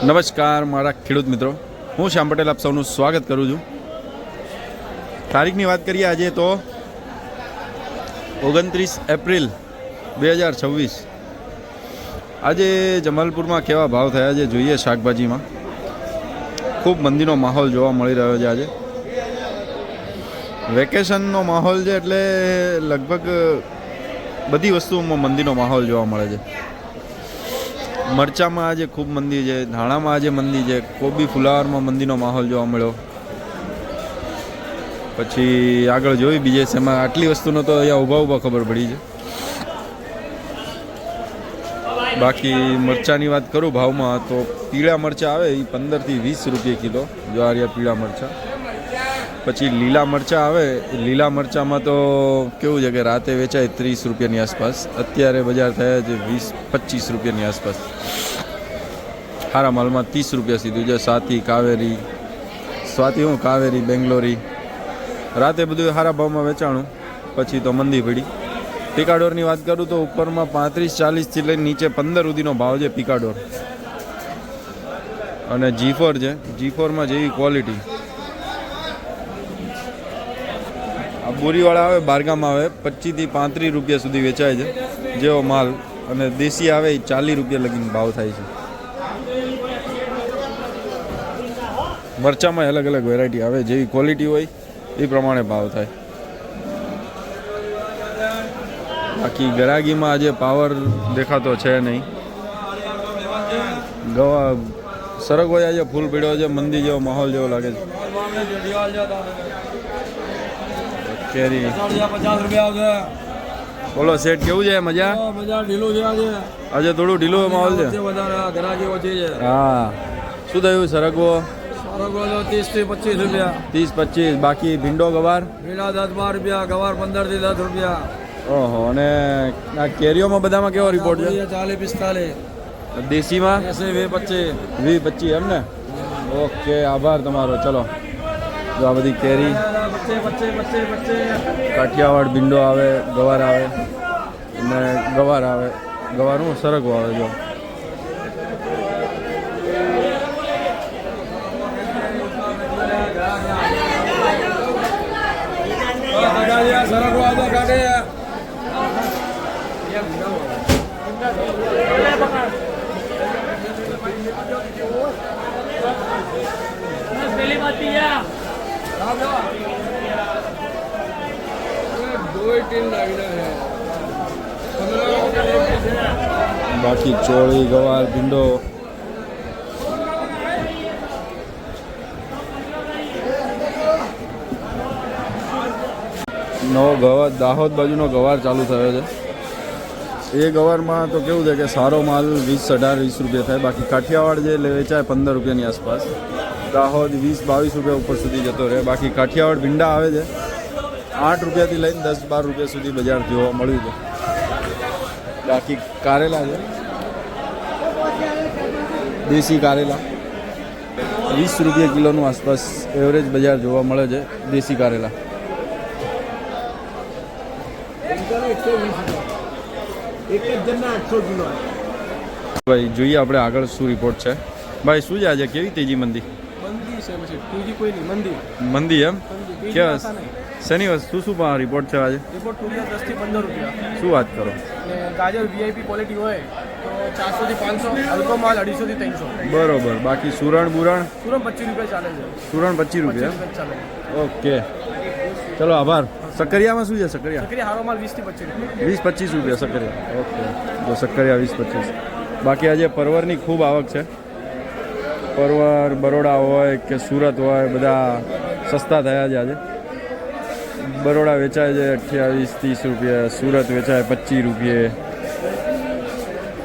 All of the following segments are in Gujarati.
નમસ્કાર મારા ખેડૂત મિત્રો, હું શ્યામ પટેલ આપ સૌનું સ્વાગત કરું છું. તારીખની વાત કરીએ આજે તો 29 એપ્રિલ 2026. આજે જમાલપુરમાં કેવા ભાવ થયા છે જોઈએ. શાકભાજીમાં ખૂબ મંદીનો માહોલ જોવા મળી રહ્યો છે. આજે વેકેશનનો માહોલ છે એટલે લગભગ બધી વસ્તુઓમાં મંદીનો માહોલ જોવા મળે છે. મરચામાં આજે ખૂબ મંદી છે, ધાણામાં આજે મંદી છે, કોબી ફુલાવરમાં મંદીનો માહોલ જોવા મળ્યો. પછી આગળ જોઈ બીજે શેમાં આટલી વસ્તુનો તો અહીંયા ઊભા ખબર પડી છે. બાકી મરચાંની વાત કરું ભાવમાં તો પીળા મરચાં આવે એ 15 થી 20 રૂપિયા કિલો, જ્વારિયા પીળા મરચાં. પછી લીલા મરચાં આવે, લીલા મરચાંમાં તો કેવું છે કે રાતે વેચાય 30 રૂપિયાની આસપાસ, અત્યારે બજાર થયા છે 20-25 રૂપિયાની આસપાસ. સારા માલમાં 30 રૂપિયા સીધું છે. કાવેરી બેંગ્લોરી રાતે બધું સારા ભાવમાં વેચાણું, પછી તો મંદી પડી. પિકાડોરની વાત કરું તો ઉપરમાં 35-40થી લઈને નીચે 15 સુધીનો ભાવ છે પિકાડોર. અને G4 છે, G4માં જેવી ક્વોલિટી. આ બોરીવાળા આવે બારગામાં આવે 25 થી 35 રૂપિયા સુધી વેચાય છે જેવો માલ. અને દેશી આવે એ 40 રૂપિયા લગીને ભાવ થાય છે. મરચામાં અલગ અલગ વેરાયટી આવે, જેવી ક્વોલિટી હોય એ પ્રમાણે ભાવ થાય. બાકી ગરાગીમાં આજે પાવર દેખાતો છે નહીં. ગવા સરગવો આજે ફૂલ પીડ્યો છે, મંદી જેવો માહોલ જેવો લાગે છે. કેરી 50 રૂપિયા. બોલો શેઠ, કેવું છે? મજા ઢીલું છે આજે થોડું ઢીલું માહોલ છે. હા, શું થયું? સરગવો 30 થી 25 રૂપિયા. 30-25. બાકી ભીંડો ગવાર 10-12 રૂપિયા, ગવાર 15 થી 10 રૂપિયા. ઓહો. અને આ કેરીઓમાં બધામાં કેવો રિપોર્ટ છે? 40-45. દેશીમાં 20-25 એમ ને? ઓકે, આભાર તમારો. ચલો, જો આ બધી કેરી કાઠિયાવાડ ભીંડો આવે, ગવાર આવે અને ગવારનું સરગવો આવે. જો બાકી ચોળી, ગવાર, ભીંડો નવો ગવાર દાહોદ બાજુનો ગવાર ચાલુ થયો છે. એ ગવારમાં તો કેવું છે કે સારો માલ 20-18-20 રૂપિયા થાય. બાકી કાઠિયાવાડ જે વેચાય 15 રૂપિયાની આસપાસ, દાહોદ 20-22 રૂપિયા ઉપર સુધી જતો રહે. બાકી કાઠિયાવાડ ભીંડા આવે છે 8 રૂપિયાથી લઈને 10-12 રૂપિયા સુધી બજાર જોવા મળ્યું છે. બાકી કારેલા છે, દેશી કારેલા 20 રૂપિયા કિલોનું આસપાસ એવરેજ બજાર જોવા મળે છે. દેશી કારેલા ભાઈ જોઈએ આપણે આગળ શું રિપોર્ટ છે. ભાઈ શું છે આજે, કેવી તેજી મંદી? મંદી એમ? કેવા શેની વસ્તુ શું રિપોર્ટ છે આજે? રિપોર્ટ 10 થી 15 રૂપિયા. શું વાત કરો? ગાજર વીઆઈપી ક્વોલિટી હોય તો 400 થી 500, હલકો માલ 250 થી 300. બરોબર. બાકી સુરણ 25 રૂપિયા ચાલે છે. સુરણ 25 રૂપિયા ચાલે. ઓકે, ચલો આભાર. સક્કરિયામાં શું છે? સક્કરિયા હારો માલ 20 થી 25 રૂપિયા સક્કરિયા. ઓકે, જો સક્કરિયા 20-25. બાકી આજે પરવરની ખૂબ આવક છે. પરવર બરોડા હોય કે સુરત હોય બધા સસ્તા થયા છે આજે. બરોડા વેચાય છે 28-30 રૂપિયા, સુરત વેચાય 25 રૂપિયે.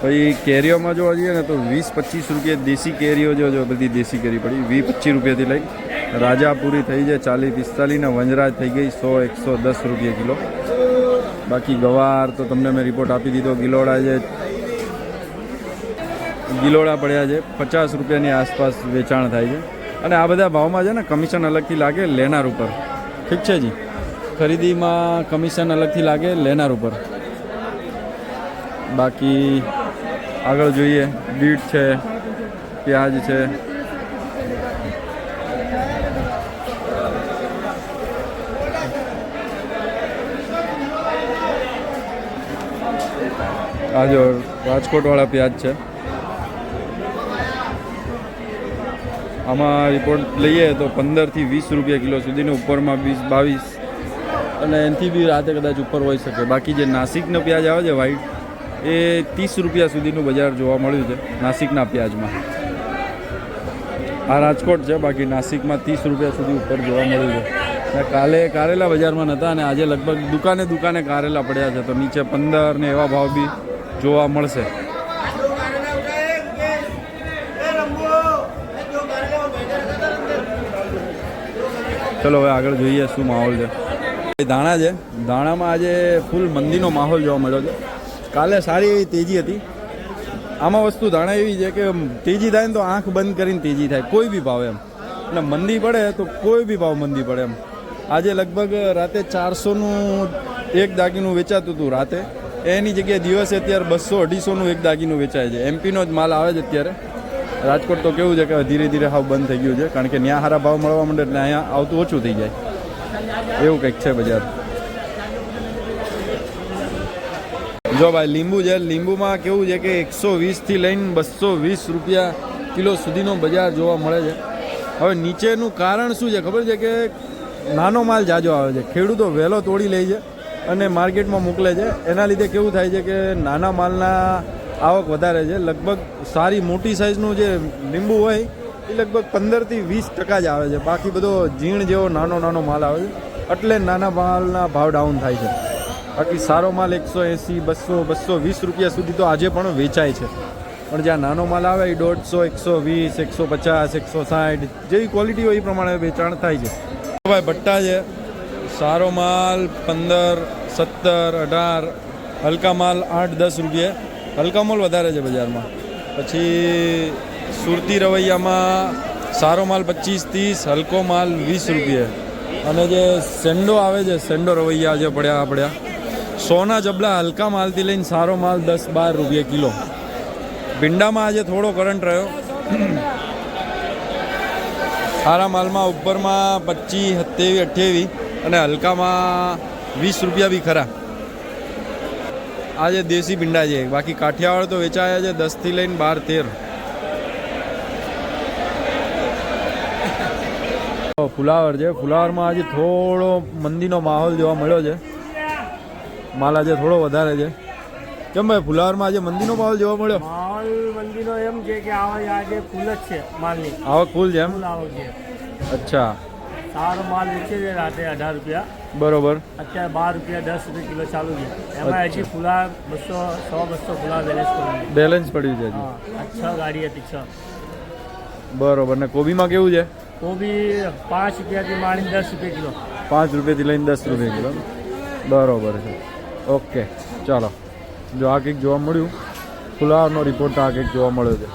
પછી કેરીઓમાં જોવા જઈએ ને તો 20-25 રૂપિયા દેશી કેરીઓ જો બધી દેશી કેરી પડી 20-25 રૂપિયાથી લઈ. રાજાપુરી થઈ જાય 40-45 ને વંજરાજ થઈ ગઈ 100-110 રૂપિયા કિલો. બાકી ગવાર તો તમને મેં રિપોર્ટ આપી દીધો. ગિલોડા પડ્યા છે 50 રૂપિયાની આસપાસ વેચાણ થાય છે. અને આ બધા ભાવમાં છે ને કમિશન અલગથી લાગે લેનાર ઉપર. ઠીક છે જી, ખરીદીમાં કમિશન અલગથી લાગે લેનાર ઉપર. બાકી આગળ જોઈએ બીટ છે, પ્યાજ છે, આ જો રાજકોટવાળા પ્યાજ છે. આમાં રિપોર્ટ લઈએ તો 15 થી 20 રૂપિયા કિલો સુધીનું, ઉપરમાં 20-22 અને એનાથી બી રાતે કદાચ ઉપર હોઈ શકે. બાકી જે નાસિકનો પ્યાજ આવે છે વ્હાઈટ, એ 30 રૂપિયા સુધીનું બજાર જોવા મળ્યું છે નાસિકના પ્યાજમાં. આ રાજકોટ છે, બાકી નાસિકમાં 30 રૂપિયા સુધી ઉપર જોવા મળ્યું છે. અને કાલે કારેલા બજારમાં નહોતા અને આજે લગભગ દુકાને દુકાને કારેલા પડ્યા છે, તો નીચે 15 ને એવા ભાવ બી જોવા મળશે. ચલો હવે આગળ જોઈએ શું માહોલ છે. દાણા છે, દાણામાં આજે ફૂલ મંદીનો માહોલ જોવા મળ્યો છે. કાલે સારી એવી તેજી હતી. આમાં વસ્તુ દાણા એવી છે કે તેજી થાય ને તો આંખ બંધ કરીને તેજી થાય, કોઈ બી ભાવ એમ. અને મંદી પડે તો કોઈ બી ભાવ મંદી પડે એમ. આજે લગભગ રાતે 400નું એક દાગીનું વેચાતું હતું રાતે, એની જગ્યાએ દિવસે અત્યારે 200-250નું એક દાગીનું વેચાય છે. એમપીનો જ માલ આવે છે અત્યારે. રાજકોટ તો કેવું છે કે ધીરે ધીરે હાવ બંધ થઈ ગયું છે, કારણ કે ત્યાં સારા ભાવ મળવા માંડે એટલે અહીંયા આવતું ઓછું થઈ જાય, એવું કંઈક છે બજાર. જો ભાઈ લીંબુ છે, લીંબુમાં કેવું છે કે 120 થી લઈને 220 રૂપિયા કિલો સુધીનો બજાર જોવા મળે છે. હવે નીચેનું કારણ શું છે ખબર છે કે નાનો માલ જાજો આવે છે, ખેડૂતો વહેલો તોડી લે છે અને માર્કેટમાં મોકલે છે. એના લીધે કેવું થાય છે કે નાના માલના આવક વધારે છે. લગભગ સારી મોટી સાઇઝનું જે લીંબુ હોય એ લગભગ 15 થી 20% જ આવે છે. બાકી બધો ઝીણ જેવો નાનો નાનો માલ આવે છે, એટલે નાના માલના ભાવ ડાઉન થાય છે. બાકી સારો માલ 180, 200, 220 રૂપિયા સુધી તો આજે પણ વેચાય છે. પણ જ્યાં નાનો માલ આવે એ 150, 120, 150, 160 જેવી ક્વોલિટી હોય એ પ્રમાણે વેચાણ થાય છે. ભાઈ ભટ્ટા છે, સારો માલ 15, 17, 18, હલકા માલ 8-10 રૂપિયા. હલકા માલ વધારે છે બજારમાં. પછી સુરતી રવૈયામાં સારો માલ 25-30, હલકો માલ 20 રૂપિયા. અને જે સેન્ડો આવે છે, સેન્ડો રવૈયા જે પડ્યા સોના જબલા હલકા માલથી લઈને સારો માલ 10-12 રૂપિયા કિલો. ભીંડામાં આજે થોડો કરંટ રહ્યો. સારા માલમાં ઉપરમાં 25, 27, 28 અને હલકામાં 20 રૂપિયા બી ખરા. આજે દેશી ભીંડા છે. બાકી કાઠિયાવાડ તો વેચાયા છે 10 થી લઈને 12-13. ફુલાવર છે, ફુલાવરમાં આજે થોડો મંદીનો માહોલ જોવા મળ્યો છે. માલ આજે થોડો વધારે છે. કેમ ભાઈ ફુલાવરમાં આજે મંદીનો માહોલ જોવા મળ્યો? માલ મંદીનો એમ છે કે આજે ફૂલ જ છે માલની, આવક ફૂલ છે એમ? આવક છે. અચ્છા, સારો માલ વેચે છે રાતે 18 રૂપિયા, બરોબર. અત્યારે 12 રૂપિયા 10 રૂપિયા કિલો ચાલુ છે. એમાં હજી ફુલાર 100-200 ફુલાર બેલેન્સ પડ્યું છે હજી. હા, 6 ગાડી હતી 6. બરોબર. ને કોબીમાં કેવું છે? કોબી 5 રૂપિયાથી માંડીને 10 રૂપિયા કિલો. 5 રૂપિયાથી લઈને 10 રૂપિયા કિલો, બરોબર છે. ઓકે ચાલો, જો આ કંઈક જોવા મળ્યું ફુલાવરનો રિપોર્ટ, આ કંઈક જોવા મળ્યો છે.